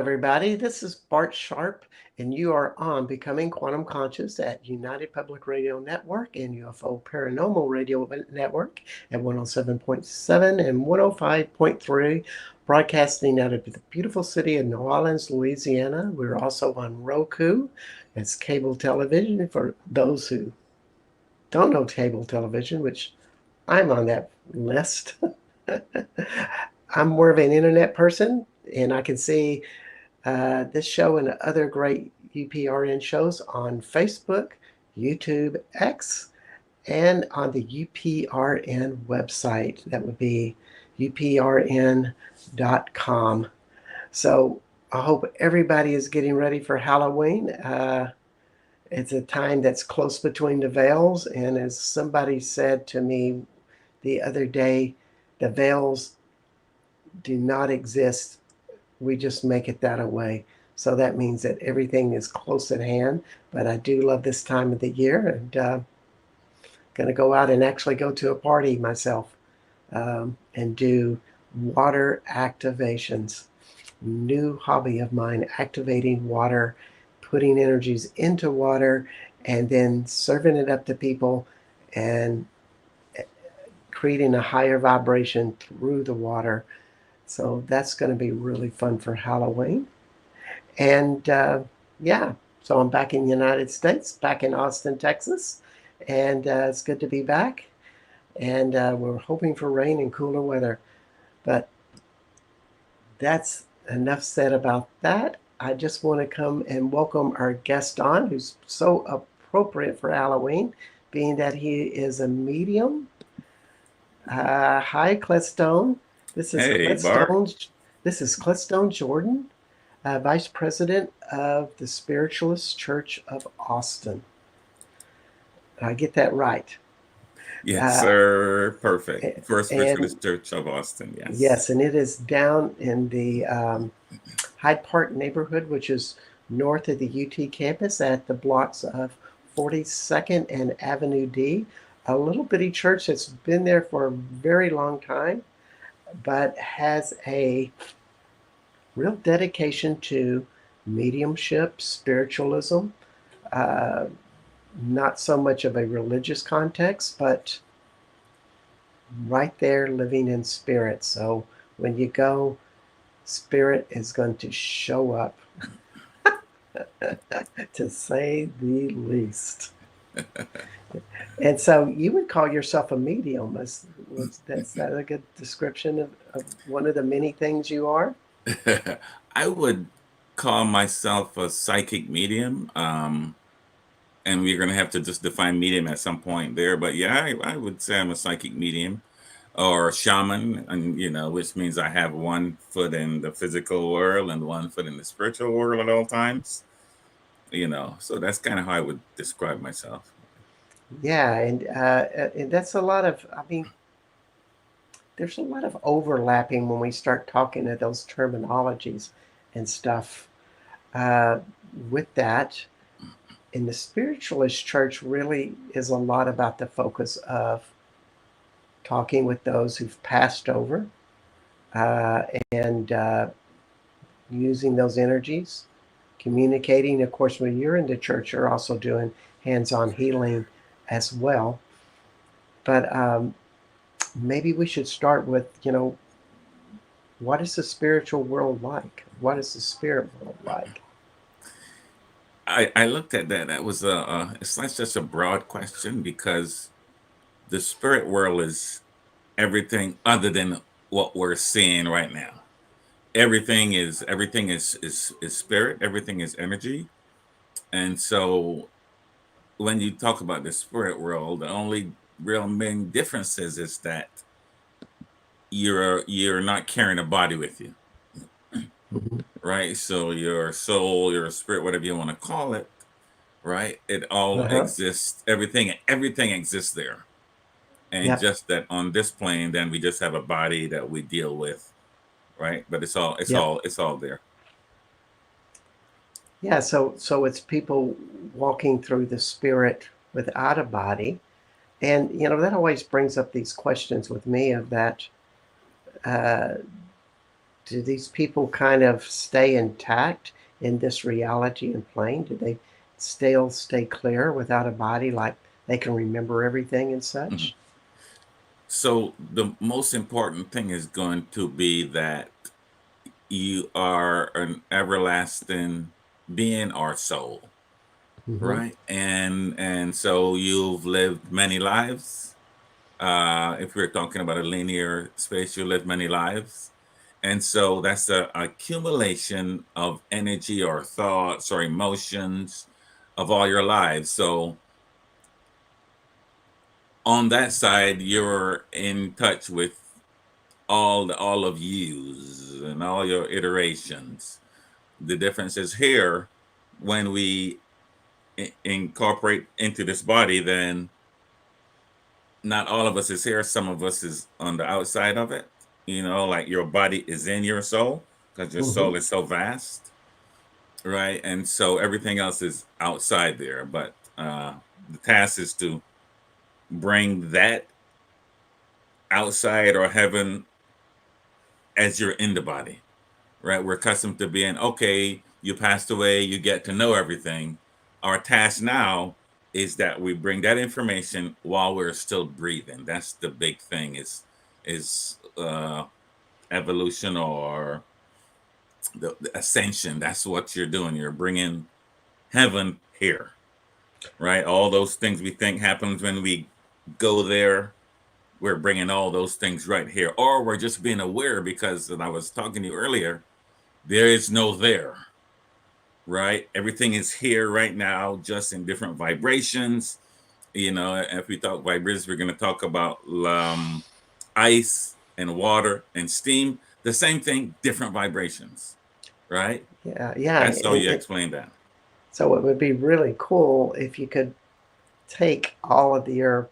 everybody. This is Bart Sharp, and you are on Becoming Quantum Conscious at United Public Radio Network and UFO Paranormal Radio Network at 107.7 and 105.3, broadcasting out of the beautiful city of New Orleans, Louisiana. We're also on Roku. It's cable television for those who don't know cable television, which I'm on that list. I'm more of an internet person, and I can see this show and other great UPRN shows on Facebook, YouTube, X, and on the UPRN website. That would be uprn.com. So I hope everybody is getting ready for Halloween. It's a time that's close between the veils. And as somebody said to me the other day, the veils do not exist. We just make it that way. So that means that everything is close at hand. But I do love this time of the year, and going to go out and actually go to a party myself and do water activations. New hobby of mine, activating water, putting energies into water, and then serving it up to people and creating a higher vibration through the water. So that's going to be really fun for Halloween. And yeah, so I'm back in the United States, back in Austin, Texas. And it's good to be back. And we're hoping for rain and cooler weather. But that's enough said about that. I just want to come and welcome our guest on, who's so appropriate for Halloween, being that he is a medium. Hi, Cledstone. This is Hey, Bart. Cledstone Jordan, Vice President of the Spiritualist Church of Austin. Did I get that right? Yes, Uh, sir. Perfect. First and Spiritualist Church of Austin. yes, Yes. and it is down in the Hyde Park neighborhood, which is north of the UT campus at the blocks of 42nd and Avenue D. A little bitty church that's been there for a very long time, but has a real dedication to mediumship, spiritualism, uh, not so much of a religious context, but right there living in spirit. So when you go, spirit is going to show up, to say the least. And so you would call yourself a medium. That's that a good description of one of the many things you are? I would call myself a psychic medium. And we're going to have to just define medium at some point there. But yeah, I would say I'm a psychic medium or a shaman, and which means I have one foot in the physical world and one foot in the spiritual world at all times. So that's kind of how I would describe myself. Yeah, and that's a lot of. I mean, there's a lot of overlapping when we start talking of those terminologies and stuff. Uh, with that, in the spiritualist church, really is a lot about the focus of talking with those who've passed over uh, and using those energies, communicating. Of course, when you're in the church, you're also doing hands-on healing as well. But maybe we should start with, what is the spiritual world like? What is the spirit world like? I looked at that. That was it's not just a broad question because the spirit world is everything other than what we're seeing right now. Everything is spirit. Everything is energy. And so when you talk about the spirit world, the only real main difference is that you're not carrying a body with you, Mm-hmm. right? So your soul, your spirit, whatever you want to call it, right? It all Uh-huh. exists. Everything exists there. And Yep. just that on this plane, then we just have a body that we deal with, right? But it's all it's Yep. all it's all there. Yeah. So it's people walking through the spirit without a body. And, that always brings up these questions with me of that. Uh, do these people kind of stay intact in this reality and plane? Do they still stay clear without a body, like they can remember everything and Mhm. such? So the most important thing is going to be that you are an everlasting being or soul, Hmm. right? And so you've lived many lives. If we're talking about a linear space, you live many lives. And so that's a accumulation of energy or thoughts or emotions of all your lives. So on that side, you're in touch with all of yous and all your iterations. The difference is here when we incorporate into this body, then not all of us is here. Some of us is on the outside of it. Like your body is in your soul because your Hmm. soul is so vast, right? And so everything else is outside there. But the task is to bring that outside or heaven as you're in the body, right? We're accustomed to being, okay, you passed away, you get to know everything. Our task now is that we bring that information while we're still breathing. That's the big thing is evolution or the ascension. That's what you're doing. You're bringing heaven here, right? All those things we think happens when we go there, we're bringing all those things right here. Or we're just being aware because, and I was talking to you earlier, there is no there, right? Everything is here right now, just in different vibrations. If we talk vibrations, we're going to talk about ice and water and steam. The same thing, different vibrations, right? Yeah, yeah. That's how you explain that. So it would be really cool if you could take all of your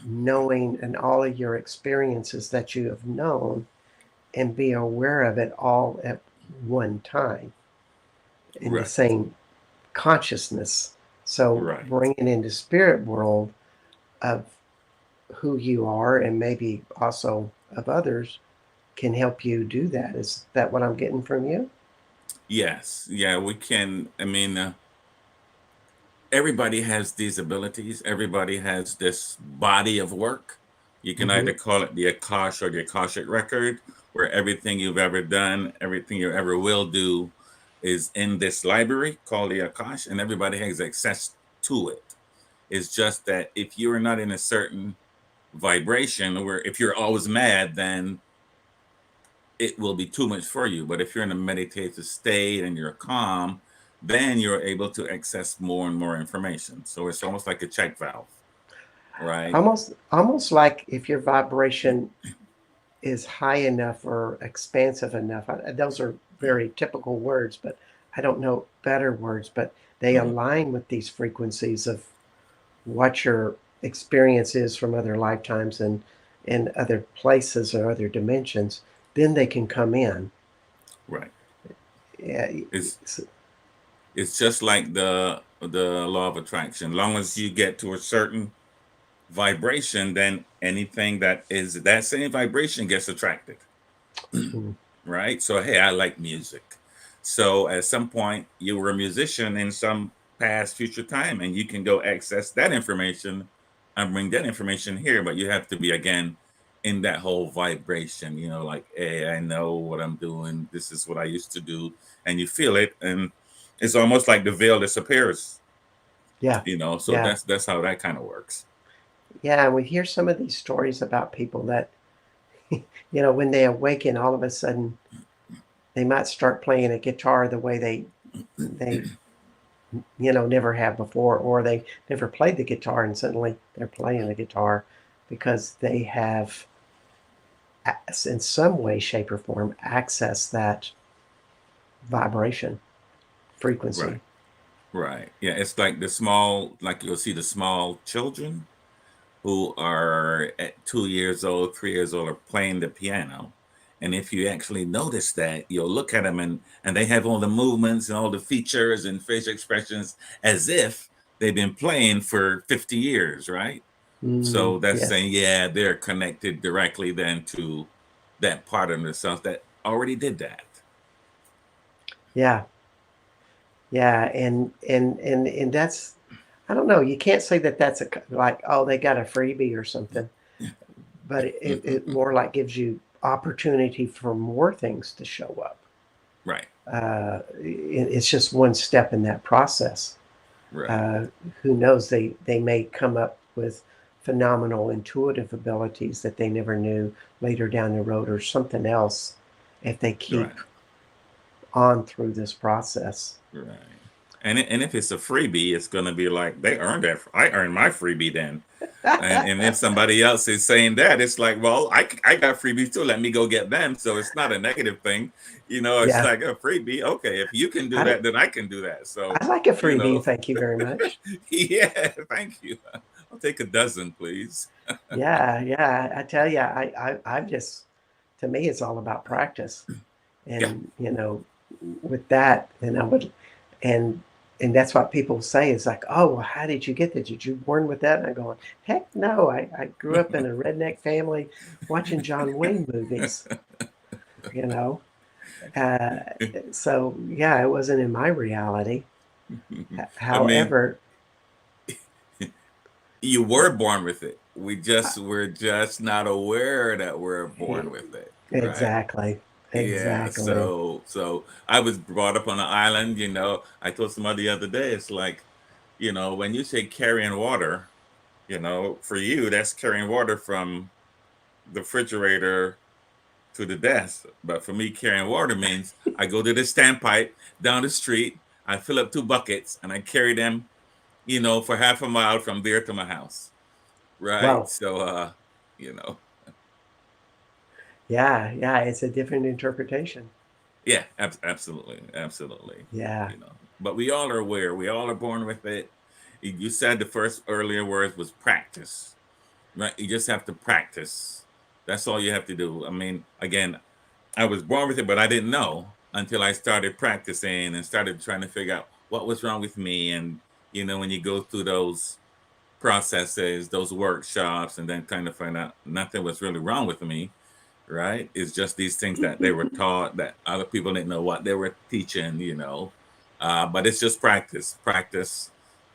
knowing and all of your experiences that you have known and be aware of it all at one time in the Right, same consciousness. So right. bringing into spirit world of who you are and maybe also of others can help you do that. Is that what I'm getting from you? Yes, yeah, we can. I mean, everybody has these abilities. Everybody has this body of work. You can Hmm. either call it the Akash or the Akashic record, where everything you've ever done, everything you ever will do, is in this library called the Akash, and everybody has access to it. It's just that if you're not in a certain vibration, where if you're always mad, then it will be too much for you. But if you're in a meditative state and you're calm, then you're able to access more and more information. So it's almost like a check valve, right? Almost like if your vibration is high enough or expansive enough. Those are very typical words, but I don't know better words, but they Mhm. align with these frequencies of what your experience is from other lifetimes and other places or other dimensions. Then they can come in. Right. Yeah, It's it's just like the law of attraction. Long as you get to a certain vibration, then anything that is that same vibration gets attracted. mm, Right? So, hey, I like music. So, at some point, you were a musician in some past, future time, and you can go access that information and bring that information here. But you have to be, again, in that whole vibration, like, hey, I know what I'm doing. This is what I used to do. And you feel it. And it's almost like the veil disappears, yeah, So, yeah, that's how that kind of works. yeah. And we hear some of these stories about people that, when they awaken, all of a sudden they might start playing a guitar the way they never have before, or they never played the guitar and suddenly they're playing the guitar because they have, in some way, shape, or form, access that vibration Right. frequency. Right. Yeah. It's like like you'll see the small children who are at 2 years old, 3 years old, are playing the piano. And if you actually notice that, you'll look at them and they have all the movements and all the features and facial expressions as if they've been playing for 50 years, right? Mm, So that's yes. saying, yeah, they're connected directly then to that part of themselves that already did that. Yeah, yeah, and that's, I don't know. You can't say that that's like, oh, they got a freebie or something, but it more like gives you opportunity for more things to show up. Right, It's just one step in that process. right, Uh, who knows? They may come up with phenomenal intuitive abilities that they never knew later down the road, or something else, if they right, keep on through this process. right. And if it's a freebie, it's going to be like they earned that. I earned my freebie then. And if somebody else is saying that, it's like, well, I got freebies too. Let me go get them. So it's not a negative thing. It's Yeah, like a freebie. Okay, if you can do I that, then I can do that. So, I like a you freebie. know, Thank you very much. yeah, thank you. I'll take a dozen, please. Yeah, yeah. I tell you, I just, to me, it's all about practice. Yeah. And, with that, and I would, and, and that's what people say is like, oh, well, how did you get that? Did you born with that? And I'm going, heck no. I grew up in a redneck family watching John Wayne movies, you know? Uh, so yeah, it wasn't in my reality. I mean, However, you were born with it. I, We're just not aware that we're born with it, right? exactly, Yeah, exactly. so I was brought up on an island, I told somebody the other day, it's like, when you say carrying water, for you, that's carrying water from the refrigerator to the desk. But for me, carrying water means I go to the standpipe down the street, I fill up 2 buckets, and I carry them, for half a mile from there to my house. Right? Well, So, you know, yeah, yeah, it's a different interpretation. yeah, absolutely, absolutely. Yeah. But we all are aware. We all are born with it. You said the first earlier words was practice, right? You just have to practice. That's all you have to do. I mean, again, I was born with it, but I didn't know until I started practicing and started trying to figure out what was wrong with me. And when you go through those processes, those workshops, and then kind of find out nothing was really wrong with me, right? It's just these things that they were taught that other people didn't know what they were teaching. But it's just practice, practice.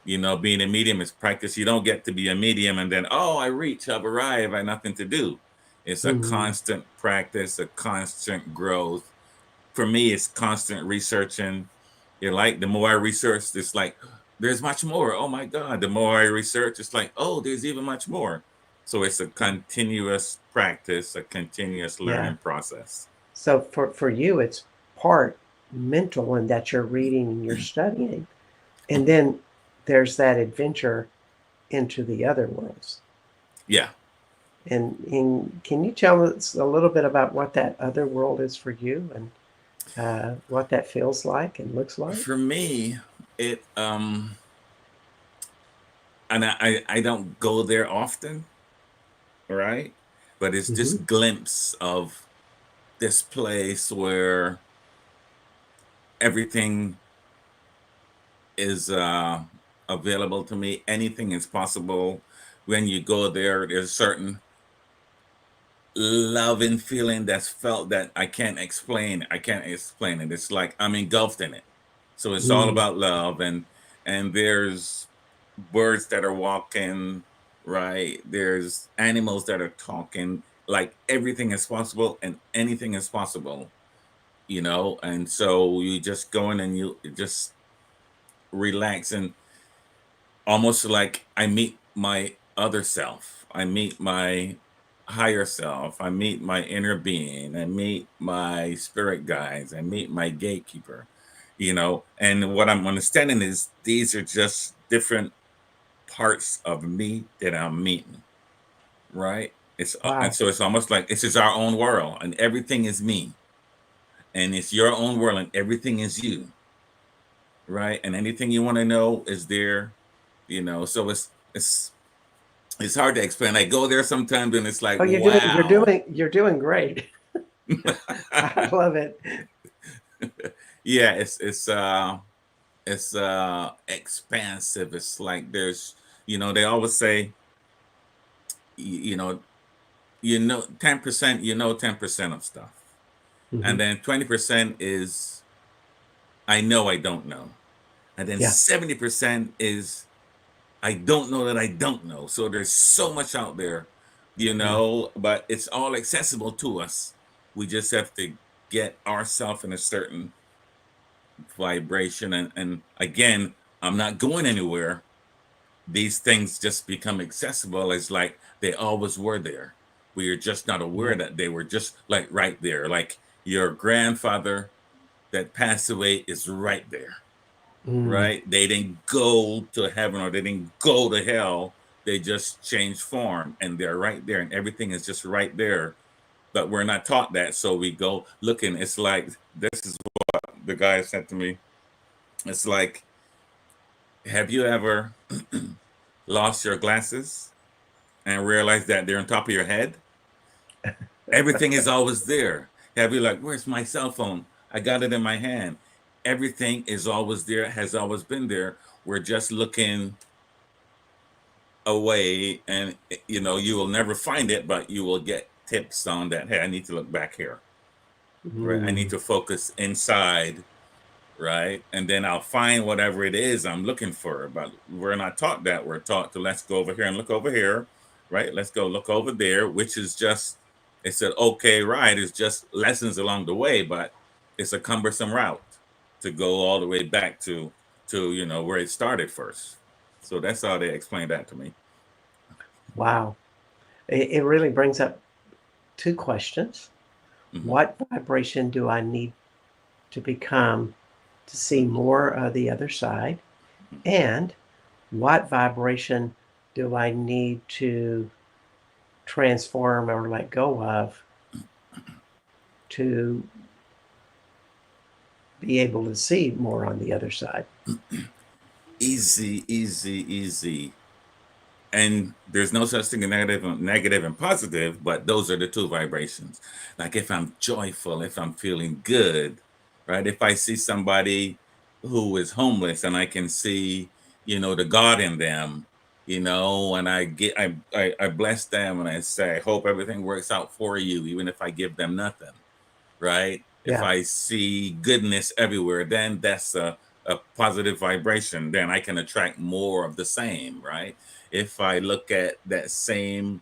Being a medium is practice. You don't get to be a medium and then, oh, I reach, I've arrived, I have nothing to do. It's a Hmm. constant practice, a constant growth. For me, it's constant researching. Like the more I research, it's like there's much more. Oh my God. The more I research, it's like, oh, there's even much more. So it's a continuous practice, a continuous Yeah. learning process. So for you, it's part mental in that you're reading and you're studying, and then there's that adventure into the other worlds. Yeah. And can you tell us a little bit about what that other world is for you, and what that feels like and looks like? For me, it and I don't go there often, right? But it's Hmm. just glimpse of this place where everything is available to me. Anything is possible. When you go there, there's certain loving feeling that's felt that I can't explain. I can't explain it. It's like I'm engulfed in it. So it's all Mm. about love, and there's birds that are walking, right? There's animals that are talking. Like everything is possible and anything is possible. And so you just go in and you just relax, and almost like I meet my other self. I meet my higher self. I meet my inner being. I meet my spirit guides. I meet my gatekeeper. And what I'm understanding is these are just different parts of me that I'm meeting, right? And Wow. so it's almost like this is our own world, and everything is me, and it's your own world, and everything is you, right? And anything you want to know is there. So it's hard to explain. I go there sometimes and it's like, Oh, wow. you're doing great. I love it. Yeah, it's expansive. It's like they always say, you, you know, 10%, 10% of stuff. And Hmm. then 20% is I know I don't know. And then Yeah. 70% is I don't know that I don't know. So there's so much out there, Yeah. but it's all accessible to us. We just have to get ourselves in a certain vibration. And again, I'm not going anywhere. These things just become accessible as like they always were there. We are just not aware Yeah. that they were just like right there. Like your grandfather that passed away is right there, Mm. right? They didn't go to heaven or they didn't go to hell. They just changed form and they're right there and everything is just right there. But we're not taught that. So we go looking. It's like, this is what the guy said to me. It's like, have you ever lost your glasses and realized that they're on top of your head? Everything is always there. Have you like, where's my cell phone? I got it in my hand. Everything is always there, has always been there. We're just looking away and you will never find it, but you will get tips on that. Hey, I need to look back here, right? I need Mm. to focus inside, right? And then I'll find whatever it is I'm looking for. But we're not taught that. We're taught to let's go over here and look over here, right? Let's go look over there, which is just, it's an okay ride. It's just lessons along the way, but it's a cumbersome route to go all the way back to where it started first. So that's how they explained that to me. Wow. It really brings up two questions. Hmm. What vibration do I need to become to see more of the other side? And what vibration do I need to transform or let go of to be able to see more on the other side? Easy, easy, easy. And there's no such thing as negative and positive, but those are the two vibrations. Like if I'm joyful, if I'm feeling good, right? If I see somebody who is homeless and I can see, the God in them, and I bless them and I say, I hope everything works out for you, even if I give them nothing, right? If Yeah. I see goodness everywhere, then that's a positive vibration. Then I can attract more of the same, right? If I look at that same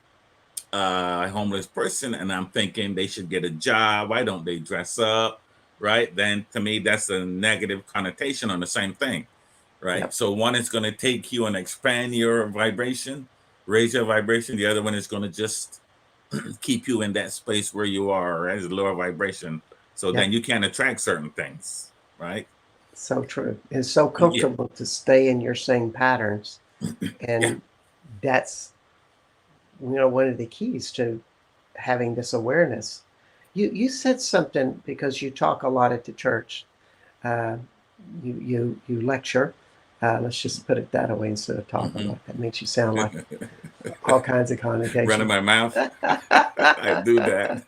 homeless person and I'm thinking they should get a job, why don't they dress up, right? Then to me, that's a negative connotation on the same thing, right? Yep. So one is going to take you and expand your vibration, raise your vibration. The other one is going to just keep you in that space where you are as a lower vibration. So then Yep. you can attract certain things, right? So true. It's so Yeah, comfortable to stay in your same patterns. yeah. And that's, one of the keys to having this awareness. You said something because you talk a lot at the church. Uh, you lecture. Let's just put it that way instead of talk a Hmm. lot. That makes you sound like all kinds of Running connotations. my mouth. I do that.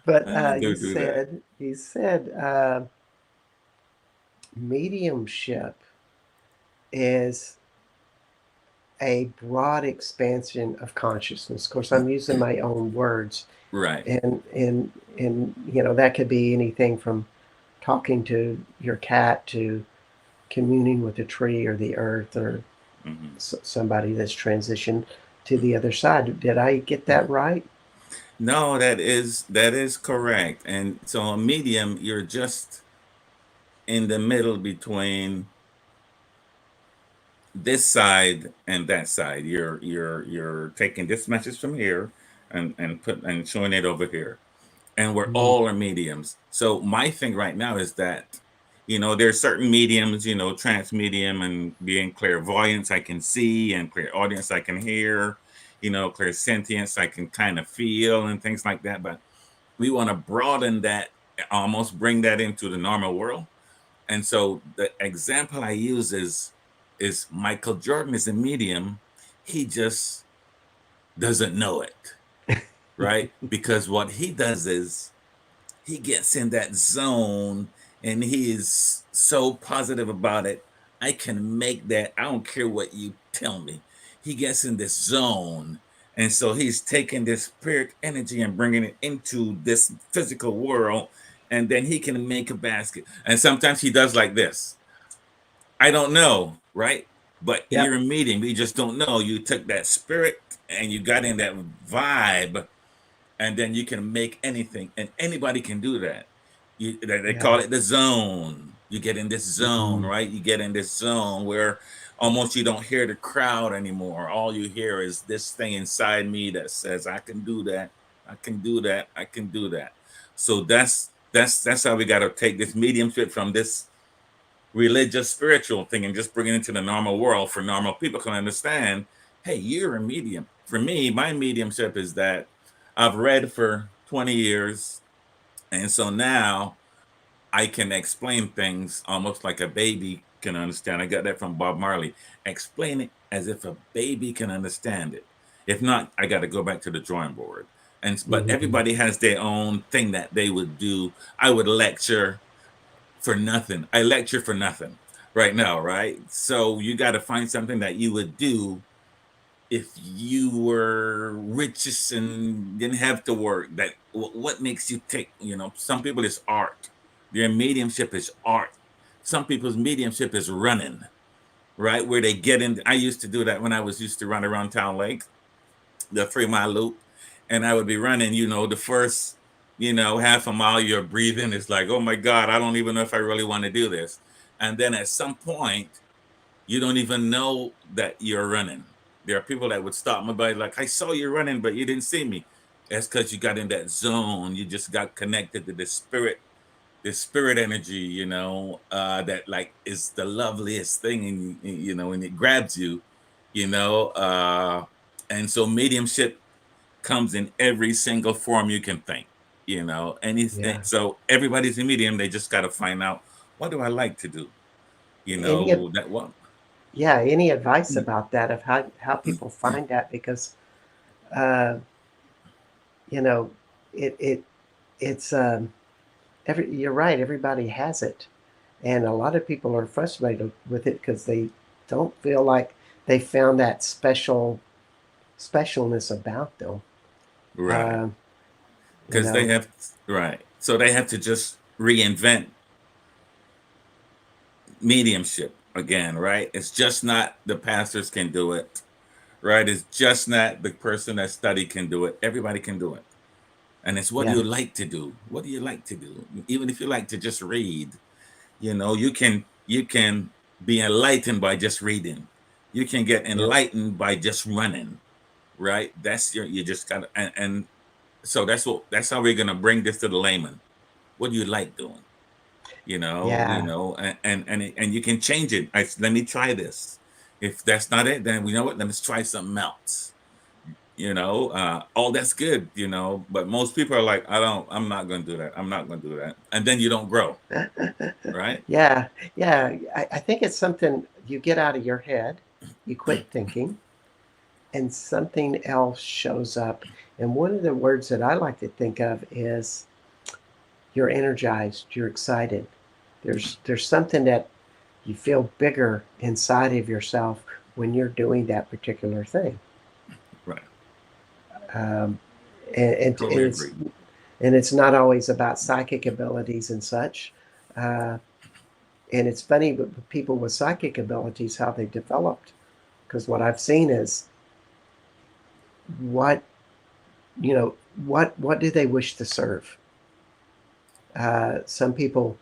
But I you do that. said mediumship is a broad expansion of consciousness. Of course, I'm using my own words, Right. and that could be anything from talking to your cat to communing with a tree or the earth or Hmm. somebody that's transitioned to the other side. Did I get that right? No, that is correct. And so a medium, you're just in the middle between this side and that side. You're taking this message from here and showing it over here. And we're Mm. all are mediums. So my thing right now is that, there's certain mediums, trance medium and being clairvoyance, I can see, and clairaudience, I can hear, clairsentience, I can kind of feel and things like that. But we want to broaden that, almost bring that into the normal world. And so the example I use is Michael Jordan is a medium. He just doesn't know it, right? Because what he does is he gets in that zone and he is so positive about it. I can make that. I don't care what you tell me. He gets in this zone And so he's taking this spirit energy and bringing it into this physical world, and then he can make a basket. And sometimes he does like this. I don't know, right? But Yep. you're a medium. You just don't know. You took that spirit and you got in that vibe, and then you can make anything, and anybody can do that. They call Yeah. it the zone. You get in this zone, Mm. right? You get in this zone where almost you don't hear the crowd anymore. All you hear is this thing inside me that says, "I can do that. I can do that. I can do that." So that's how we got to take this mediumship from this religious spiritual thing and just bring it into the normal world for normal people can understand. Hey, you're a medium. For me, my mediumship is that I've read for 20 years, and so now I can explain things almost like a baby can understand. I got that from Bob Marley. Explain it as if a baby can understand it. If not, I got to go back to the drawing board. And but Mhm. everybody has their own thing that they would do. I would lecture for nothing. I lecture for nothing right now, right? So you got to find something that you would do if you were richest and didn't have to work. That what makes you take? Some people it's art. Their mediumship is art. Some people's mediumship is running, right? Where they get in. I used to do that when I was used to run around Town Lake, the 3 mile loop, and I would be running. The first, half a mile, you're breathing. It's like, oh my God, I don't even know if I really want to do this. And then at some point, you don't even know that you're running. There are people that would stop my body, like, I saw you running, but you didn't see me. That's because you got in that zone. You just got connected to the spirit energy, that like is the loveliest thing, and it grabs you, you know. And so mediumship comes in every single form you can think, Yeah. so everybody's a medium. They just got to find out, what do I like to do? Any ad- That one. yeah, any advice about that of how people find that? Because uh, you know, it it's you're right, everybody has it. And a lot of people are frustrated with it because they don't feel like they found that specialness about them. Right. Uh, you Because they know, have, right. So they have to just reinvent mediumship again, right? It's just not the pastors can do it, right? It's just not the person that study can do it. Everybody can do it. And it's, what do yeah, you like to do? What do you like to do? Even if you like to just read, you can be enlightened by just reading. You can get yeah, enlightened by just running, right? That's you just gotta, and so that's how we're gonna bring this to the layman. What do you like doing? yeah, And you can change it. Let me try this. If that's not it, then we know what. Let's try something else. Oh, that's good. But most people are like, I'm not going to do that. I'm not going to do that. And then you don't grow, right? yeah, yeah. I think it's something you get out of your head, you quit thinking, and something else shows up. And one of the words that I like to think of is you're energized, you're excited. There's something that you feel bigger inside of yourself when you're doing that particular thing. Right. Um, and Totally agree. it's not always about psychic abilities and such. Uh, and it's funny, but people with psychic abilities, how they developed. Because what I've seen is what you know, what do they wish to serve? Some people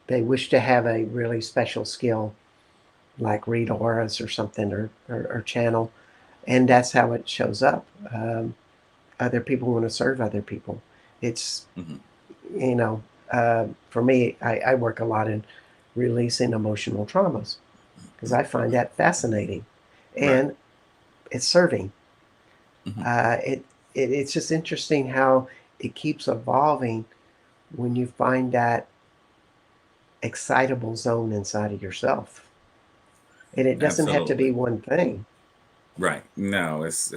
they wish to have a really special skill, like read auras or something, or channel, and that's how it shows up. Other people want to serve other people. It's Hmm. you know, for me, I work a lot in releasing emotional traumas because I find that fascinating, Right. and it's serving. Hmm. Uh, it, it's just interesting how it keeps evolving when you find that excitable zone inside of yourself, and it doesn't have to be Absolutely. one thing. Right. No, it's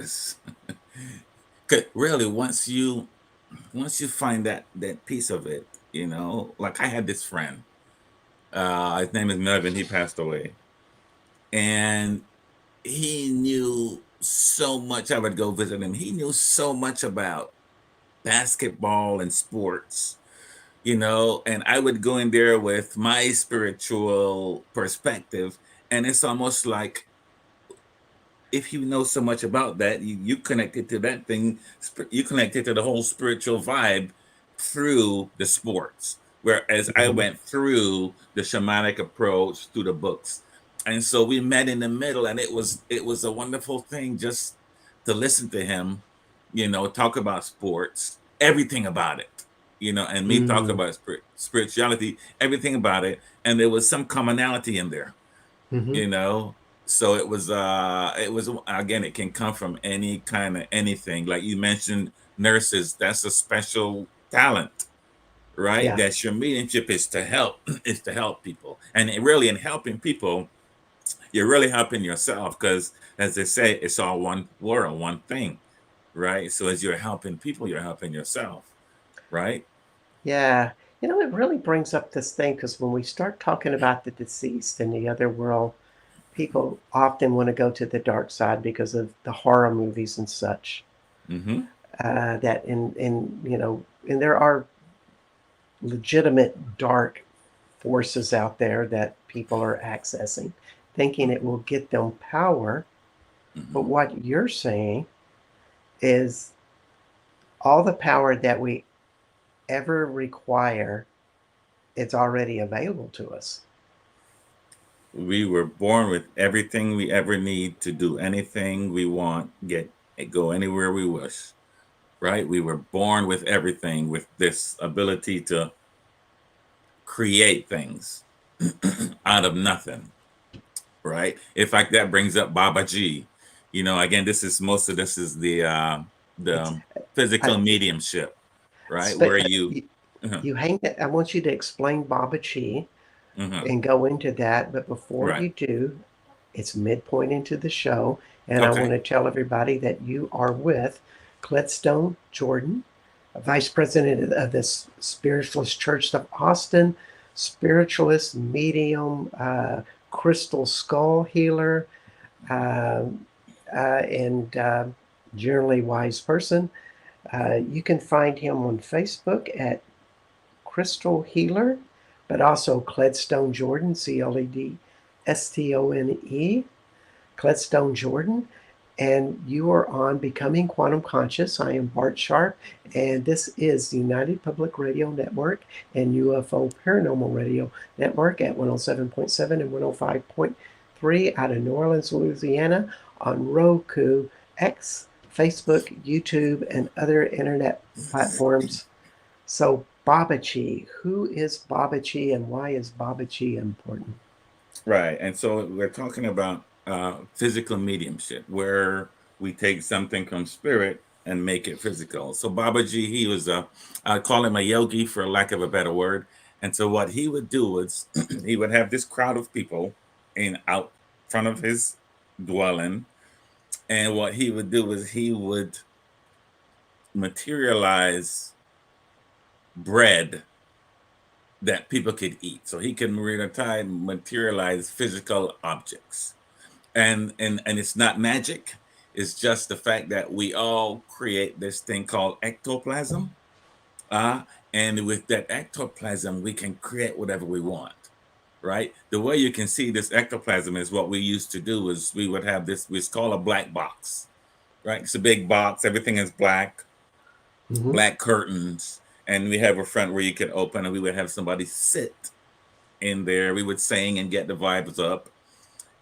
'cause really, once you find that piece of it, like I had this friend. His name is Melvin. He passed away, and he knew. so much. I would go visit him. He knew so much about basketball and sports, and I would go in there with my spiritual perspective. And it's almost like, if you know so much about that, you connected to that thing, you connected to the whole spiritual vibe through the sports. Whereas I Mhm. went through the shamanic approach through the books. And so we met in the middle, and it was a wonderful thing just to listen to him, talk about sports, everything about it, and me talk Mm. about spirituality, everything about it. And there was some commonality in there, Mhm. you know so it was, again, it can come from any kind of anything. Like you mentioned, nurses, that's a special talent, right? Yeah. That's your mediumship, is to help is to help people. And really, in helping people, you're really helping yourself, because, as they say, it's all one world, one thing, right? So as you're helping people, you're helping yourself, right? Yeah. It really brings up this thing because when we start talking about the deceased and the other world, people often want to go to the dark side because of the horror movies and such. Mm-hmm. That and there are legitimate dark forces out there that people are accessing, thinking it will get them power. But Mm-hmm. what you're saying is all the power that we ever require, it's already available to us. We were born with everything we ever need to do anything we want, go anywhere we wish, right? We were born with everything, with this ability to create things out of nothing, right? In fact, that brings up Baba G. Again, most of this is It's the physical I, mediumship, right? spe- Where uh, you, you, uh you hang that. I want you to explain Baba Chi uh and go into that. But before right? you do, it's midpoint into the show, and I want Okay. to tell everybody that you are with Cledstone Jordan, Vice President of the Spiritualist Church of Austin, spiritualist, medium, crystal skull healer, um, and generally wise person. You can find him on Facebook at Crystal Healer, but also Cledstone Jordan, Cledstone, Cledstone Jordan. And you are on Becoming Quantum Conscious. I am Bart Sharp, and this is the United Public Radio Network and UFO Paranormal Radio Network at 107.7 and 105.3 out of New Orleans, Louisiana, on Roku, X, Facebook, YouTube, and other internet platforms. So, Babachi, who is Babachi and why is Babachi important? Right. And so we're talking about physical mediumship, where we take something from spirit and make it physical. So Babaji, he was I call him a yogi for lack of a better word. And so what he would do is he would have this crowd of people in out front of his dwelling. And what he would do is he would materialize bread that people could eat. So he can materialize physical objects. And it's not magic. It's just the fact that we all create this thing called ectoplasm. uh and with that ectoplasm, we can create whatever we want, right? The way you can see this ectoplasm is, what we used to do is, we would have this, we call a black box, right? It's a big box, everything is black, Mm-hmm. black curtains, and we have a front where you could open, and we would have somebody sit in there. We would sing and get the vibes up,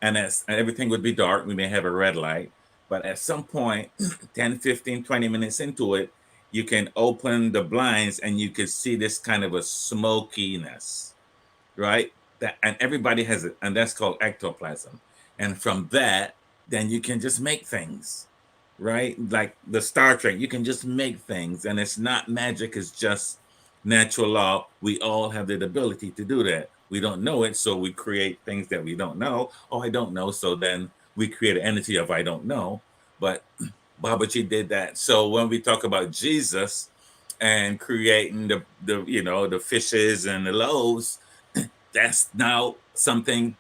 and everything would be dark. We may have a red light, but at some point, 10, 15, 20 minutes into it, you can open the blinds and you can see this kind of a smokiness, right? That, and everybody has it, and that's called ectoplasm. And from that, then you can just make things, right? Like the Star Trek, you can just make things, and it's not magic, it's just natural law. We all have the ability to do that. We don't know it, so we create things that we don't know. Oh, I don't know. So then we create an entity of I don't know. But Babaji did that. So when we talk about Jesus and creating the fishes and the loaves, that's now something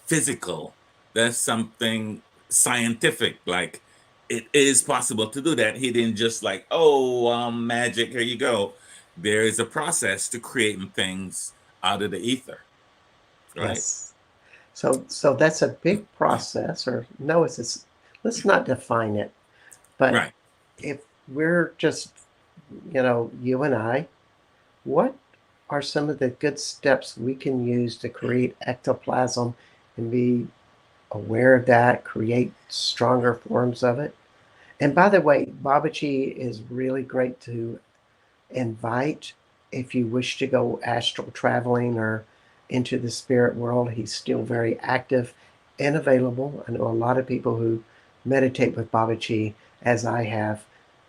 physical. That's something. scientific. Like it is possible to do that. He didn't just like, oh, magic, here you go. There is a process to creating things out of the ether, right? Yes. So that's a big process, or no, let's not define it. But Right. if we're just, you and I, what are some of the good steps we can use to create ectoplasm and be aware of that, create stronger forms of it? And by the way, Babaji is really great to invite if you wish to go astral traveling or into the spirit world. He's still very active and available. I know a lot of people who meditate with Babaji, as I have,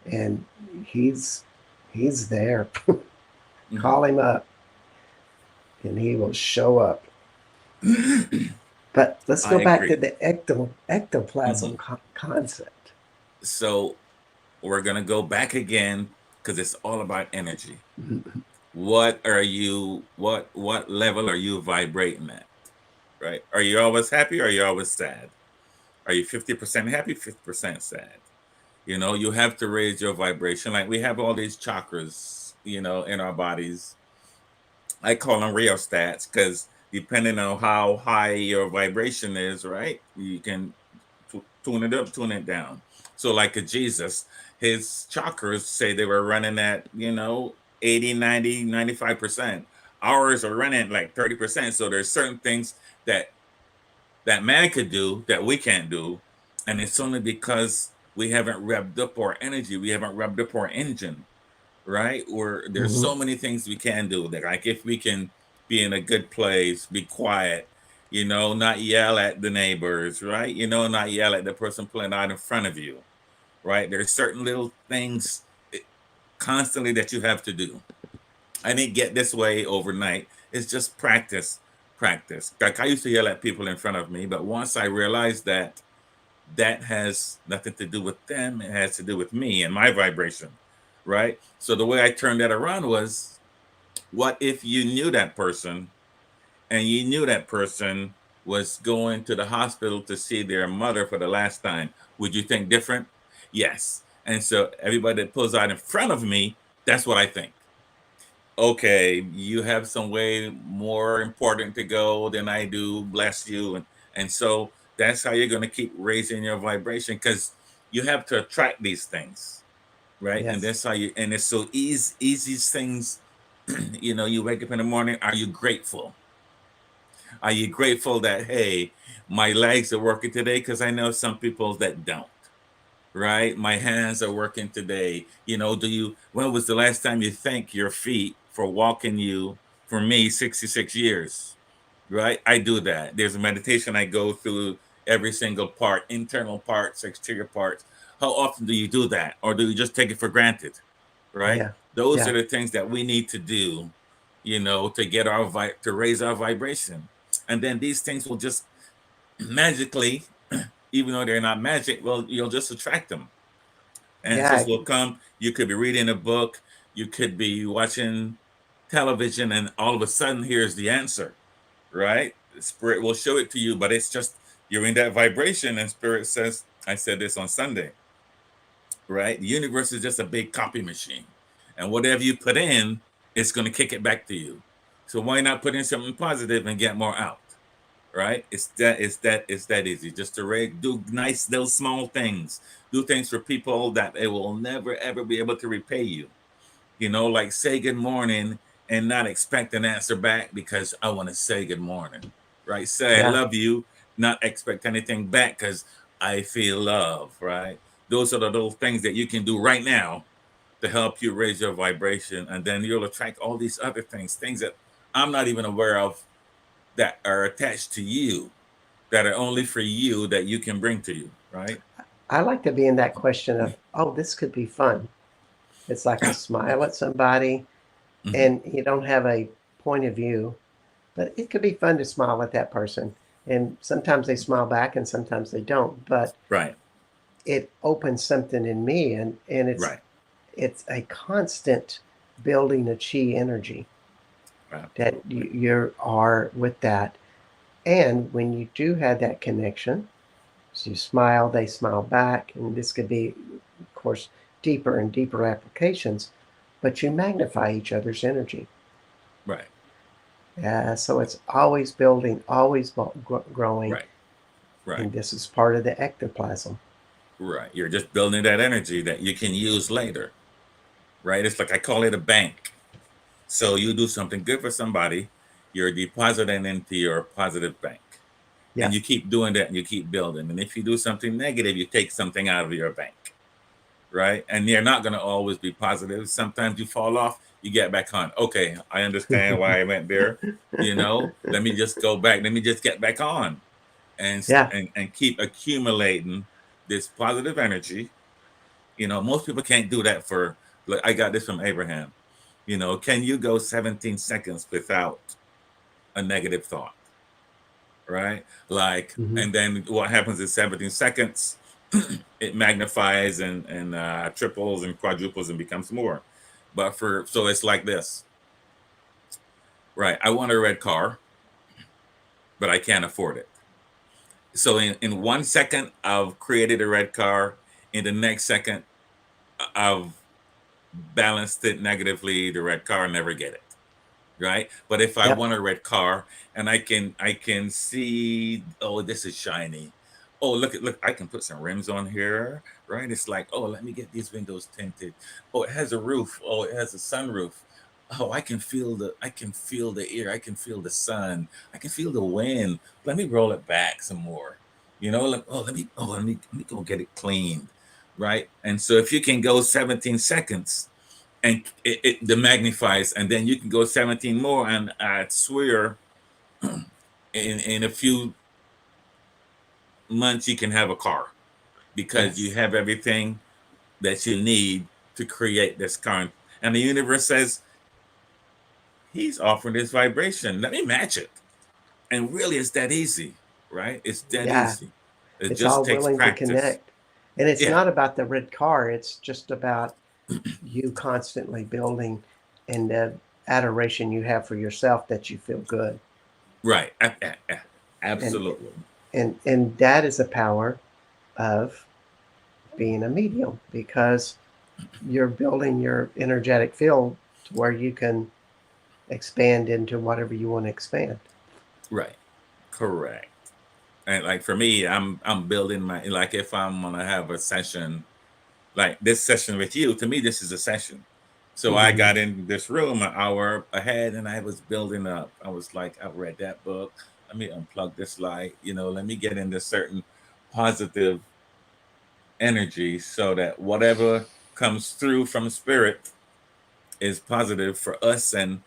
and he's he's there. Hmm. Call him up and he will show up. But let's I go back to agree. the ectoplasm Hmm. concept. So we're gonna go back again because it's all about energy. What are you? What level are you vibrating at? Right? Are you always happy? Or are you always sad? Are you 50% happy, 50% sad? You have to raise your vibration. Like we have all these chakras, in our bodies. I call them rheostats because depending on how high your vibration is, right, you can tune it up, tune it down. So, like a Jesus, his chakras say they were running at, 80, 90, 95%. Ours are running at like 30%. So, there's certain things that man could do that we can't do. And it's only because we haven't revved up our energy, we haven't revved up our engine, right? Or there's Hmm. so many things we can do that, like if we can be in a good place, be quiet, not yell at the neighbors, right? Not yell at the person playing out in front of you, right? There's certain little things constantly that you have to do. I didn't get this way overnight. It's just practice, practice. Like I used to yell at people in front of me, but once I realized that that has nothing to do with them, it has to do with me and my vibration, right? So the way I turned that around was, what if you knew that person and you knew that person was going to the hospital to see their mother for the last time? Would you think different? Yes. And so everybody that pulls out in front of me, that's what I think. Okay, you have some way more important to go than I do, bless you. And so that's how you're going to keep raising your vibration, because you have to attract these things, right? And Yes. that's how you, and it's so easy things. You wake up in the morning, are you grateful? Are you grateful that, hey, my legs are working today? Because I know some people that don't, right? My hands are working today. When was the last time you thanked your feet for walking you, for me, 66 years, right? I do that. There's a meditation I go through every single part, internal parts, exterior parts. How often do you do that? Or do you just take it for granted, right? Yeah. Those Yeah. are the things that we need to do, to get to raise our vibration. And then these things will just magically, even though they're not magic, well, you'll just attract them. Yeah. Answers will come. You could be reading a book, you could be watching television, and all of a sudden, here's the answer, right? The spirit will show it to you, but it's just you're in that vibration, and spirit says, I said this on Sunday, right? The universe is just a big copy machine, and whatever you put in, it's going to kick it back to you. So why not put in something positive and get more out? Right? It's that easy. Just to do nice little small things. Do things for people that they will never ever be able to repay you. Like say good morning and not expect an answer back because I want to say good morning. Right? Say I Yeah. love you, not expect anything back because I feel love, right? Those are the little things that you can do right now to help you raise your vibration, and then you'll attract all these other things that I'm not even aware of, that are attached to you, that are only for you, that you can bring to you, right? I like to be in that question of, oh, this could be fun. It's like a smile at somebody, Hmm. and you don't have a point of view, but it could be fun to smile at that person. And sometimes they smile back and sometimes they don't, but Right, it opens something in me, and right, it's a constant building a chi energy that absolutely. you are with that. And when you do have that connection, So you smile, they smile back, and this could be, of course, deeper and deeper applications, but you magnify each other's energy. Right. So it's always building, always growing, Right. Right. and this is part of the ectoplasm. Right. You're just building that energy that you can use later. Right. It's like I call it a bank. So you do something good for somebody, you're depositing into your positive bank. And you Yes. keep doing that and you keep building. And if you do something negative, you take something out of your bank. Right. And you're not going to always be positive. Sometimes you fall off, you get back on. Okay. I understand why I went there. Let me just go back. Let me just get back on and, Yeah. and keep accumulating this positive energy. Most people can't do that for, like, I got this from Abraham. Can you go 17 seconds without a negative thought? Right? Like, Hmm. and then what happens is 17 seconds, it magnifies and triples and quadruples and becomes more. So it's like this, right? I want a red car, but I can't afford it. So in 1 second, I've created a red car. In the next second, I've balanced it negatively. The red car, never get it. Right? But if I Yep. want a red car and I can see, oh, this is shiny. Oh, look, I can put some rims on here, right? It's like, oh, let me get these windows tinted. Oh, it has a roof. Oh, it has a sunroof. Oh, I can feel the air. I can feel the sun. I can feel the wind. Let me roll it back some more. Like, let me go get it cleaned, right? And so if you can go 17 seconds and the magnifies, and then you can go 17 more, and I swear, in a few months you can have a car because you Yes. have everything that you need to create this car. And the universe says, he's offering this vibration, let me match it. And really, it's that easy, right? It's that Yeah. easy. It It's just all takes willing to practice. connect. And it's Yeah. not about the red car, it's just about you constantly building and the adoration you have for yourself that you feel good. Right. And Absolutely. and that is the power of being a medium because you're building your energetic field to where you can expand into whatever you want to expand. Right. Correct. And like for me, I'm building my, like, if I'm gonna have a session like this session with you, to me this is a session. So I Hmm. got in this room an hour ahead and I was building up. I was like, I read that book, let me unplug this light, let me get into certain positive energy so that whatever comes through from spirit is positive for us and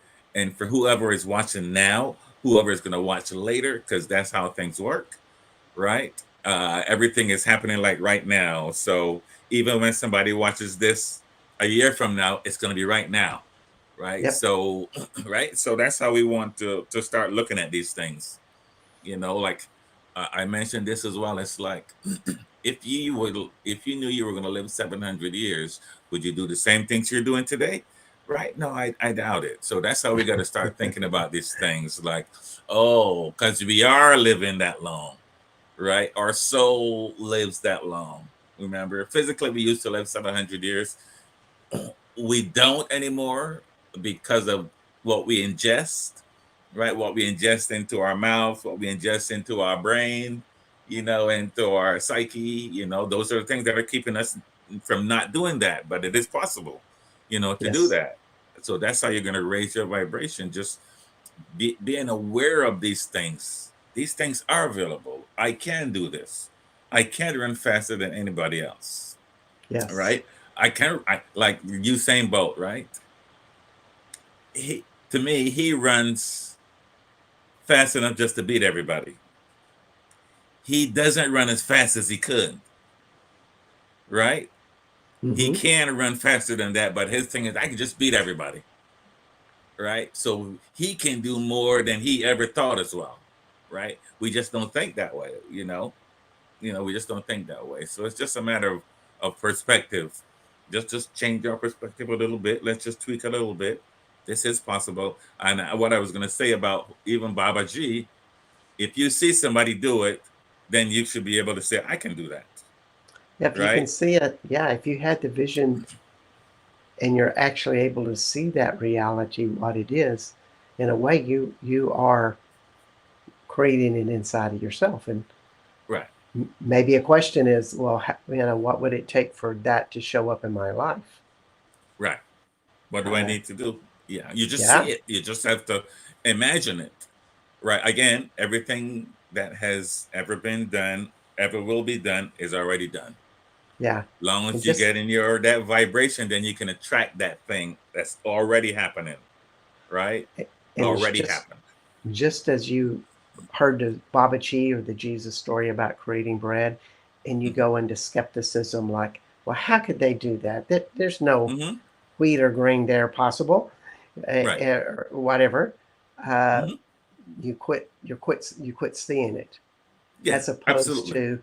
for whoever is watching now, whoever is going to watch later, because that's how things work, right? Everything is happening like right now. So even when somebody watches this a year from now, it's going to be right now, right? Yep. So, right. So that's how we want to start looking at these things. Like, I mentioned this as well. It's like, if you knew you were going to live 700 years, would you do the same things you're doing today? Right? No, I doubt it. So that's how we got to start thinking about these things. Like, oh, because we are living that long, right? Our soul lives that long. Remember, physically, we used to live 700 years. We don't anymore because of what we ingest, right? What we ingest into our mouth, what we ingest into our brain, into our psyche. Those are the things that are keeping us from not doing that. But it is possible, to do Yes. that. So that's how you're going to raise your vibration. Just being aware of these things. These things are available. I can do this. I can run faster than anybody else, Yes. right? I can, like Usain Bolt, right? To me, he runs fast enough just to beat everybody. He doesn't run as fast as he could, right? He Hmm. can run faster than that, but his thing is, I can just beat everybody, right? So he can do more than he ever thought as well, right? We just don't think that way, we just don't think that way. So it's just a matter of perspective. Just change our perspective a little bit. Let's just tweak a little bit. This is possible. And what I was going to say about even Baba G, if you see somebody do it, then you should be able to say, I can do that, If you can right? see it, yeah, if you had the vision and you're actually able to see that reality, what it is, in a way, you are creating it inside of yourself. And Right, maybe a question is, well, what would it take for that to show up in my life? right. What do I Uh, need to do? Yeah, you just see yeah, it. You just have to imagine it. Right. Again, everything that has ever been done, ever will be done, is already done. yeah, Long and as you just get in your that vibration, then you can attract that thing that's already happening. Right? and it's Already happened. just as you heard the Baba Chi or the Jesus story about creating bread, and you Hmm. go into skepticism, like, well, how could they do that? There's no Hmm. wheat or grain there possible, Right. or whatever. Uh, Hmm. you quit seeing it, Yeah, as opposed absolutely. to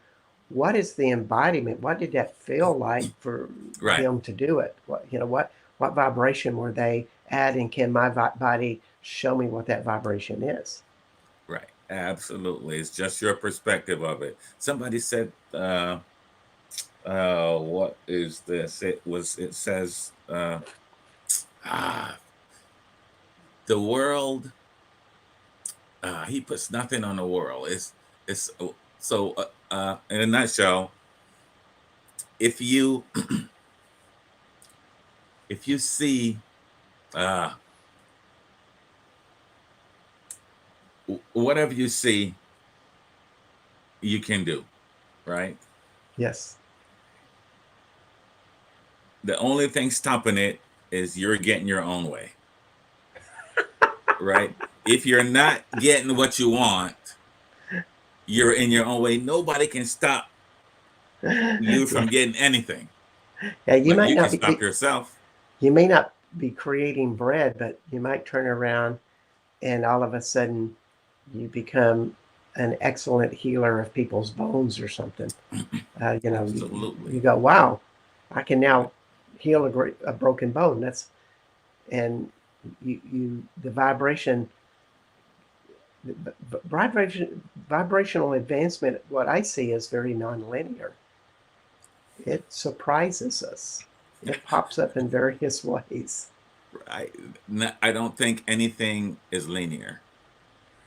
what is the embodiment? What did that feel like for Right. them to do it? What vibration were they at, and can my body show me what that vibration is? Right. Absolutely. It's just your perspective of it. Somebody said, what is this? It says, ah, the world, he puts nothing on the world. It's in a nutshell, if you if you see uh whatever you see, you can do, right? Yes. The only thing stopping it is you're getting your own way, right? If you're not getting what you want, you're in your own way. Nobody can stop you Yeah. from getting anything, Yeah, but you can stop yourself. you may not be creating bread, but you might turn around and all of a sudden you become an excellent healer of people's bones or something. You Absolutely. go, wow, I can Right. now heal a broken bone. And the vibrational advancement, what I see is very nonlinear. It surprises us. It pops up in various ways. I I don't think anything is linear.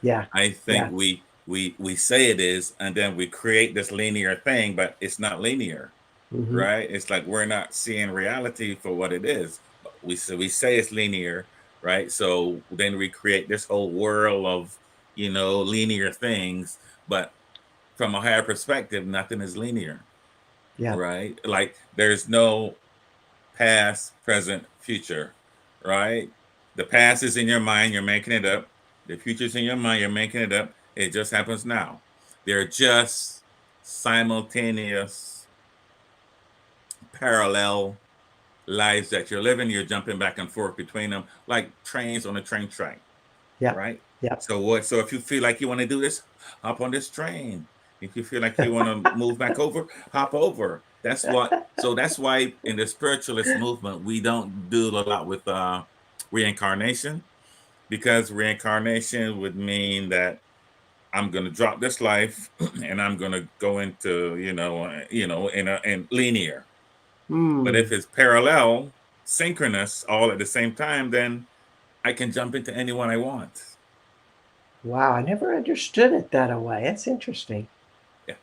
Yeah, I think yeah. we say it is, and then we create this linear thing, but it's not linear, Hmm. right? It's like we're not seeing reality for what it is. But we say it's linear, right? So then we create this whole world of linear things, but from a higher perspective, nothing is linear, Yeah. right? Like there's no past, present, future, right? The past is in your mind, you're making it up. The future's in your mind, you're making it up. It just happens now. They're just simultaneous, parallel lives that you're living. You're jumping back and forth between them like trains on a train track, Yeah. right? Yeah. So if you feel like you want to do this, hop on this train. If you feel like you want to move back over, hop over. That's why in the spiritualist movement we don't do a lot with reincarnation, because reincarnation would mean that I'm going to drop this life and I'm going to go into in linear. But Hmm. if it's parallel, synchronous, all at the same time, then I can jump into anyone I want. Wow, I never understood it that way. That's interesting. Yeah,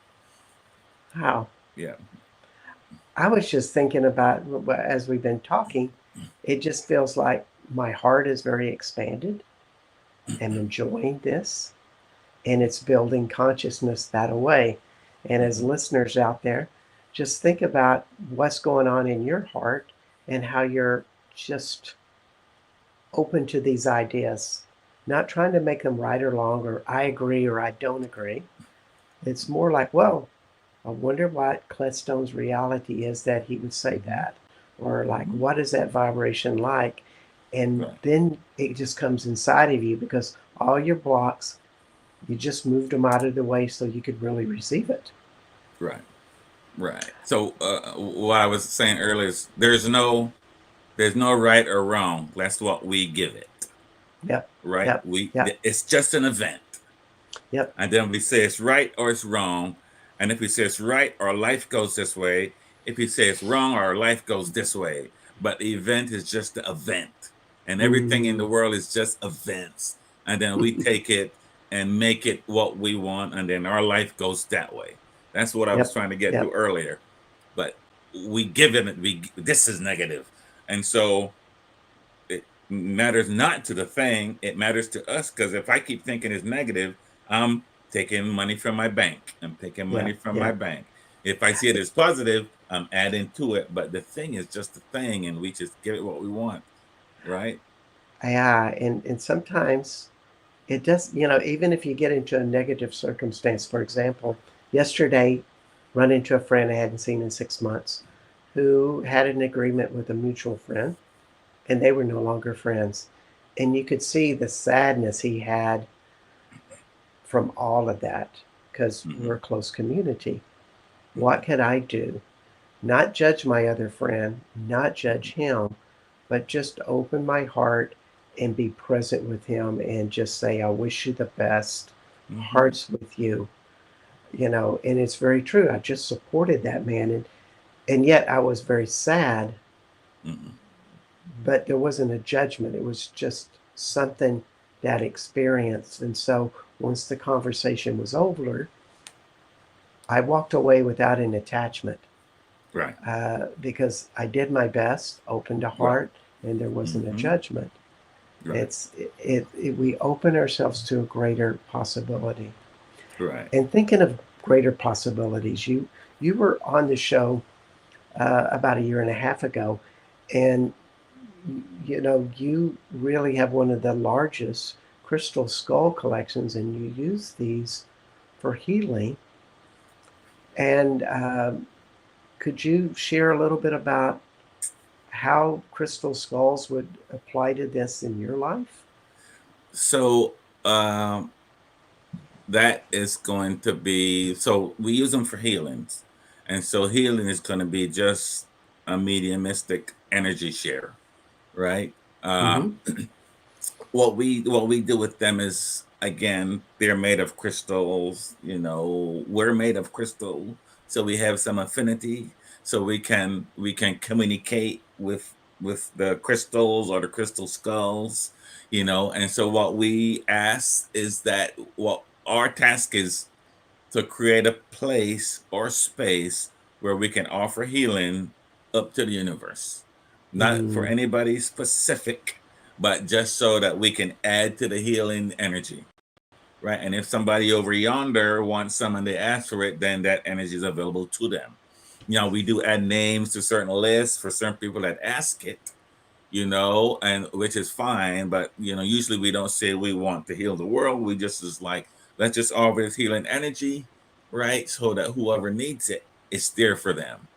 Wow. yeah. I was just thinking about, as we've been talking, it just feels like my heart is very expanded. I'm enjoying this, and it's building consciousness that way. And as Hmm. listeners out there, just think about what's going on in your heart and how you're just open to these ideas, not trying to make them right or wrong, or I agree or I don't agree. It's more like, well, I wonder what Cledstone's reality is that he would say Hmm. that, or like, Hmm. what is that vibration like? And Right, then it just comes inside of you because all your blocks, you just moved them out of the way so you could really receive it. right, right. So what I was saying earlier is there's no right or wrong. That's what we give it, Yep, right? yep, yep. It's just an event. Yep. And then we say it's right or it's wrong. And if we say it's right, our life goes this way. If we say it's wrong, our life goes this way. But the event is just the event. And everything in the Mm. world is just events. And then we take it and make it what we want. And then our life goes that way. That's what I was Yep. trying to get to Yep. earlier. But we give it, this is negative. And so it matters not to the thing, it matters to us. Because if I keep thinking it's negative, I'm taking money from my bank. I'm taking Yeah. money from my Yeah. bank. If I see it as positive, I'm adding to it. But the thing is just a thing, and we just give it what we want, right? Yeah. And sometimes it does, even if you get into a negative circumstance, for example, yesterday, run into a friend I hadn't seen in 6 months who had an agreement with a mutual friend, and they were no longer friends. And you could see the sadness he had from all of that because we're Mm-hmm. a close community. Mm-hmm. What could I do? Not judge my other friend, not judge him, but just open my heart and be present with him and just say, I wish you the best. Mm-hmm. Hearts with you, and it's very true. I just supported that man, and yet I was very sad, Mm-hmm. but there wasn't a judgment. It was just something that experienced. And so once the conversation was over, I walked away without an attachment. Right. Because I did my best, opened a Right. heart, and there wasn't a Mm-hmm. judgment. Right. We open ourselves to a greater possibility. Right. And thinking of greater possibilities, you were on the show about a year and a half ago, and you really have one of the largest crystal skull collections, and you use these for healing. And could you share a little bit about how crystal skulls would apply to this in your life? So that is going to be, so we use them for healings. And so healing is going to be just a mediumistic energy share, right? Mm-hmm. What we do with them is, again, they're made of crystals. We're made of crystal, so we have some affinity, so we can communicate with the crystals or the crystal skulls. And so what we ask is that, what our task is, to create a place or space where we can offer healing up to the universe. Not for Mm, anybody specific, but just so that we can add to the healing energy. Right. And if somebody over yonder wants some and they ask for it, then that energy is available to them. We do add names to certain lists for certain people that ask it, and which is fine. But usually we don't say we want to heal the world. We just is like, let's just offer this healing energy, right? So that whoever needs it, it's there for them.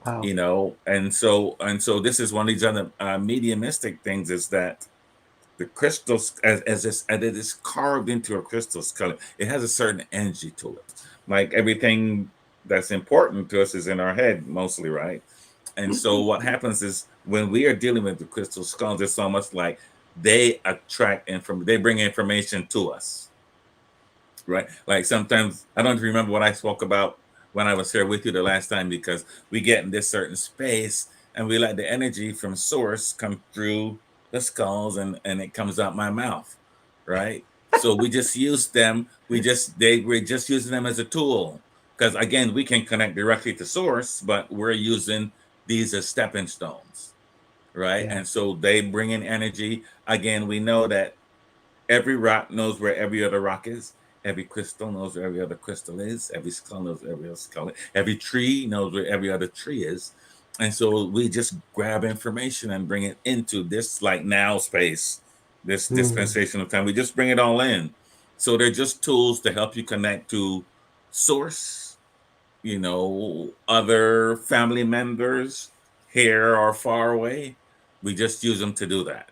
wow. And so this is one of these other mediumistic things, is that the crystals, as it is carved into a crystal skull, it has a certain energy to it. Like everything that's important to us is in our head mostly, right? And so what happens is, when we are dealing with the crystal skulls, it's almost like they attract they bring information to us, right? Like sometimes, I don't remember what I spoke about when I was here with you the last time, because we get in this certain space and we let the energy from source come through the skulls, and it comes out my mouth, right? So we just use them. We're just using them as a tool, because again, we can connect directly to source, but we're using these as stepping stones, right? Yeah. And so they bring in energy. Again, we know that every rock knows where every other rock is. Every crystal knows where every other crystal is. Every skull knows where every other skull is. Every tree knows where every other tree is. And so we just grab information and bring it into this, like, now space, this Mm, dispensation of time. We just bring it all in. So they're just tools to help you connect to source, other family members here or far away. We just use them to do that.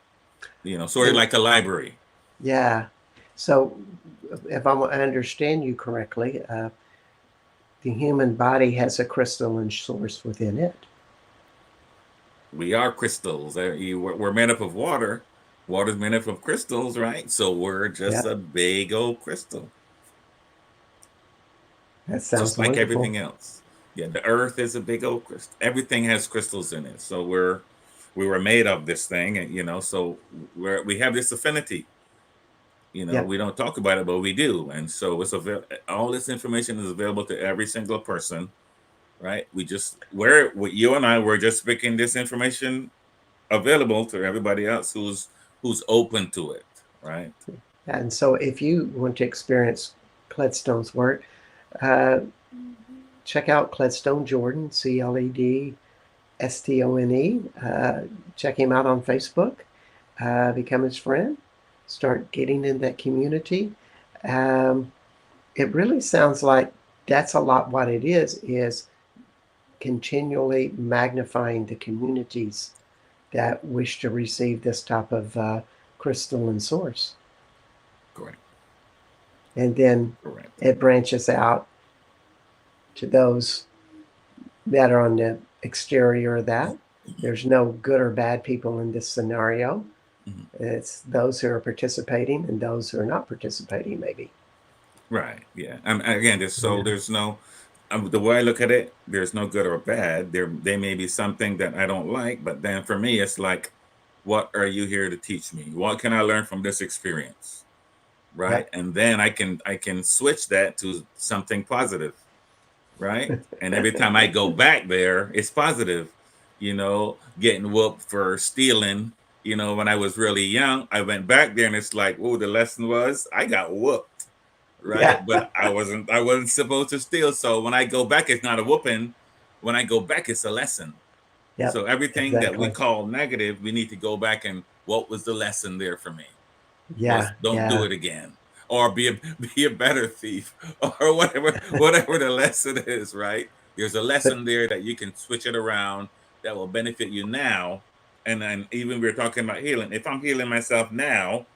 Sort of and like a library. yeah. So, if I understand you correctly, the human body has a crystalline source within it. We are crystals. We're made up of water. Water's made up of crystals, right? So we're just Yeah. a big old crystal. That sounds just like wonderful. everything else. Yeah, the earth is a big old crystal. Everything has crystals in it. So we were made of this thing, and so we have this affinity. Yep. We don't talk about it, but we do. And so all this information is available to every single person, right? You and I were just making this information available to everybody else who's open to it, right? And so, if you want to experience Cledstone's work, uh, check out Cledstone Jordan, Cledstone. Check him out on Facebook. Become his friend. Start getting in that community. Um, it really sounds like that's a lot what it is continually magnifying the communities that wish to receive this type of crystalline source. Correct. And then Correct. it branches out to those that are on the exterior of that. There's no good or bad people in this scenario. Mhm. It's those who are participating and those who are not participating, maybe. Right. Yeah. Again, Yeah. there's no the way I look at it, there's no good or bad. They may be something that I don't like, but then for me, it's like, what are you here to teach me? What can I learn from this experience? Right. Yep. And then I can switch that to something positive. Right. And every time I go back there, it's positive. Getting whooped for stealing. When I was really young, I went back there and it's like, oh, the lesson was I got whooped, right? Yeah. But I wasn't supposed to steal. So when I go back, it's not a whooping. When I go back, it's a lesson. Yep. So everything that we Exactly. call negative, we need to go back and what was the lesson there for me? Was Yeah. don't do Yeah. it again, or be a be a better thief, or whatever the lesson is. Right? There's a But lesson there that you can switch it around that will benefit you now. And then even we're talking about healing. If I'm healing myself now,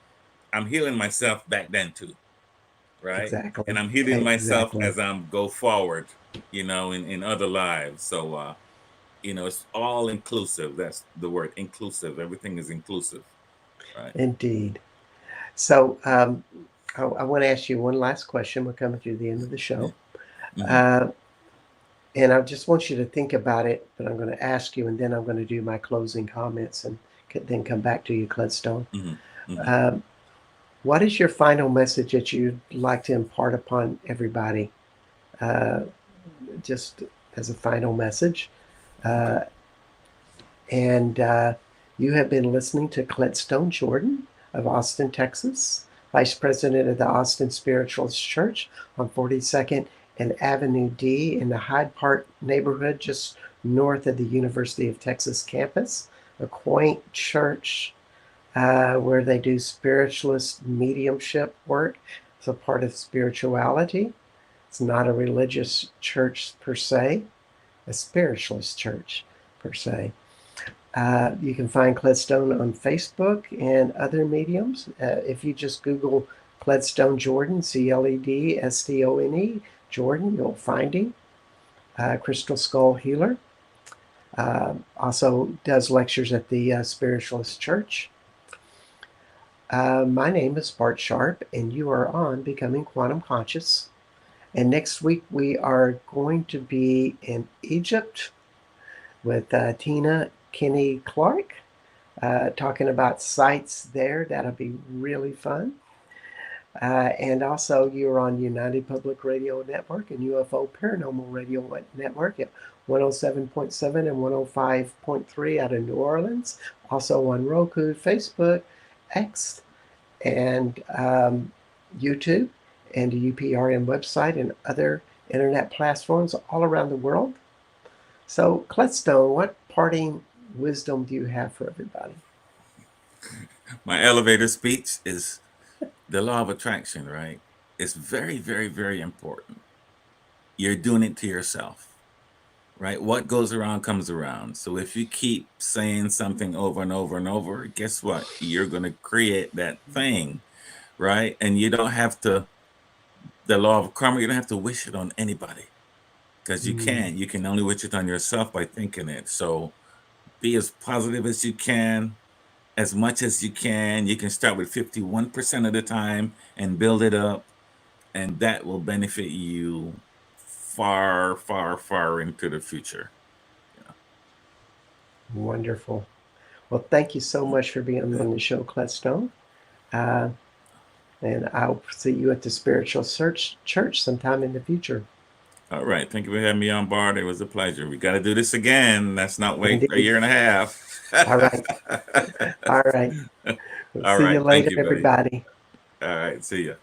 I'm healing myself back then too, right? And exactly. I'm healing myself Exactly. as I'm go forward, in other lives. So it's all inclusive. That's the word, inclusive. Everything is inclusive, right? Indeed. So I want to ask you one last question. We're coming to the end of the Yeah. show. Hmm. Uh, and I just want you to think about it, but I'm going to ask you, and then I'm going to do my closing comments and then come back to you, Cledstone. Hmm. Hmm. Um, what is your final message that you'd like to impart upon everybody? Uh, just as a final message. Okay. Uh, and you have been listening to Cledstone Jordan of Austin, Texas, Vice President of the Austin Spiritualist Church on 42nd and Avenue D in the Hyde Park neighborhood, just north of the University of Texas campus. A quaint church where they do spiritualist mediumship work. It's a part of spirituality. It's not a religious church per se, a spiritualist church per se. You can find Cledstone on Facebook and other mediums. If you just Google Cledstone Jordan, Cledstone, Jordan, you'll find him. Crystal Skull Healer. Also does lectures at the Spiritualist Church. My name is Bart Sharp, and you are on Becoming Quantum Conscious. And next week we are going to be in Egypt with Tina Kinney Clark, talking about sites there. That'll be really fun. And also, you're on United Public Radio Network and UFO Paranormal Radio Network at 107.7 and 105.3 out of New Orleans. Also on Roku, Facebook, X, and YouTube, and the UPRN website and other internet platforms all around the world. So, Cledstone, what parting wisdom do you have for everybody? My elevator speech is the law of attraction, right? It's very, very, very important. You're doing it to yourself, right? What goes around comes around. So if you keep saying something over and over and over, guess what? You're going to create that thing, right? And you don't have to, the law of karma, you don't have to wish it on anybody because you Mm, can't. You can only wish it on yourself by thinking it. So be as positive as you can, as much as you can. You can start with 51% of the time and build it up, and that will benefit you far, far, far into the future. Wonderful. Well, thank you so much for being on the show, Cledstone. Uh, and I'll see you at the Spiritual Search Church sometime in the future. All right. Thank you for having me on, Bart. It was a pleasure. We got to do this again. Let's not wait a Indeed. year and a half. All right. All right. We'll All see you right. Thank later, you, buddy. everybody. All right. See ya.